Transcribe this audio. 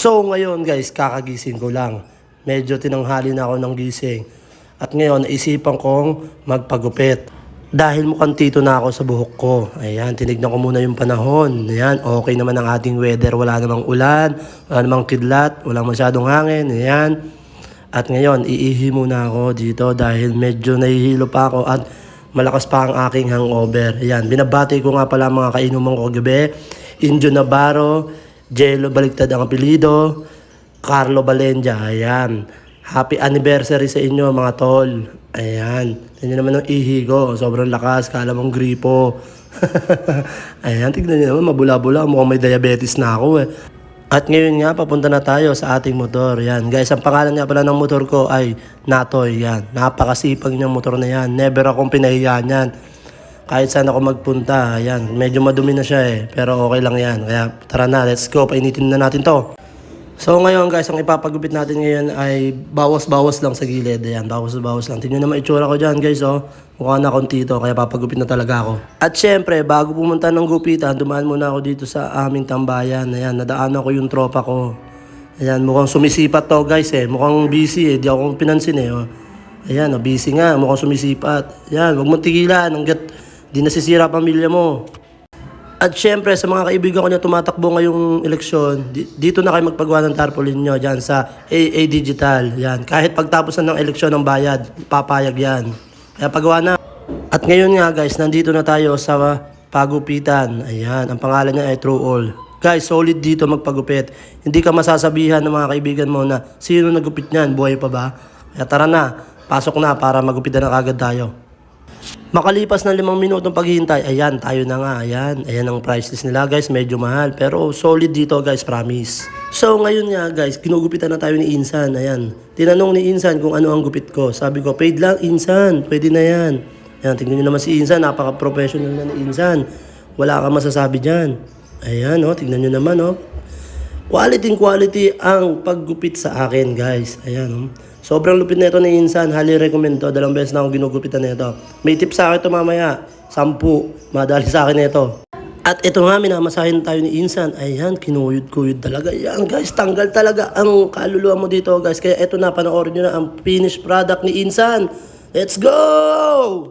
So ngayon guys, kakagising ko lang. Medyo tinanghali na ako ng gising. At ngayon, naisipan kong magpagupit. Dahil mukhang tito na ako sa buhok ko. Ayan, tinignan ko muna yung panahon. Ayan, okay naman ang ating weather. Wala namang ulan, wala namang kidlat, walang masyadong hangin. Ayan. At ngayon, iihi muna ako dito dahil medyo nahihilo pa ako at malakas pa ang aking hangover. Ayan, binabati ko nga pala mga kainuman ko gabi. Indio Navarro, Jello Baligtad ang apelido, Carlo Balenja, ayan. Happy anniversary sa inyo mga tol. Ayan, tignan naman ang ihi ko, sobrang lakas, kala mong gripo. Ayan, tignan nyo naman, mabula-bula, mukhang may diabetes na ako eh. At ngayon nga, papunta na tayo sa ating motor. Yan, guys, ang pangalan nga pala ng motor ko ay Natoy. Yan, napakasipag niyang motor na yan. Never akong pinahiya niyan. Kahit saan ako magpunta, ayan, medyo madumi na siya eh, pero okay lang yan. Kaya tara na, let's go, painitin na natin to. So ngayon guys, ang ipapagupit natin ngayon ay bawas-bawas lang sa gilid. Ayan, bawas-bawas lang. Tingnan naman itsura ko dyan guys, oh. Mukha na akong tito, kaya papagupit na talaga ako. At syempre, bago pumunta ng gupitan, dumaan muna ako dito sa aming tambayan. Ayan, nadaanan ko yung tropa ko. Ayan, mukhang sumisipat to guys eh. Mukhang busy eh, di ako pinansin eh. Oh. Ayan, oh, busy nga, mukhang sumisipat. Ayan, huwag mong tigilan hanggat di nasisira pamilya mo. At syempre sa mga kaibigan ko na tumatakbo ngayong eleksyon, dito na kayo magpagawa ng tarpaulin nyo dyan sa AA Digital. Yan. Kahit pagtapos na ng eleksyon ng bayad, papayag yan. Kaya pagawa na. At ngayon nga guys, nandito na tayo sa pagupitan. Ayan, ang pangalan niya ay True All. Guys, solid dito magpagupit. Hindi ka masasabihan ng mga kaibigan mo na sino nagupit niyan, buhay pa ba? Kaya tara na, pasok na para magupitan na kagad tayo. Makalipas ng 5 minutong paghihintay, ayan, tayo na nga, ayan. Ayan ang price list nila guys, medyo mahal. Pero solid dito guys, promise. So ngayon nga guys, kinugupitan na tayo ni Insan, ayan. Tinanong ni Insan kung ano ang gupit ko. Sabi ko, paid lang Insan, pwede na yan. Ayan, tingnan nyo naman si Insan, napaka-professional na ni Insan. Wala kang masasabi dyan. Ayan, oh, tingnan nyo naman, oh. Quality ang paggupit sa akin guys. Ayan, oh. Sobrang lupit na ito ni Insan. Highly recommend to. 2 beses na akong ginugupitan na ito. May tips sa akin ito mamaya. 10. Madali sa akin ito. At ito nga, minamasahin tayo ni Insan. Ayan, kinuyod-kuyod talaga. Ayan guys, tanggal talaga ang kaluluwa mo dito guys. Kaya ito na, panoorin nyo na ang finished product ni Insan. Let's go!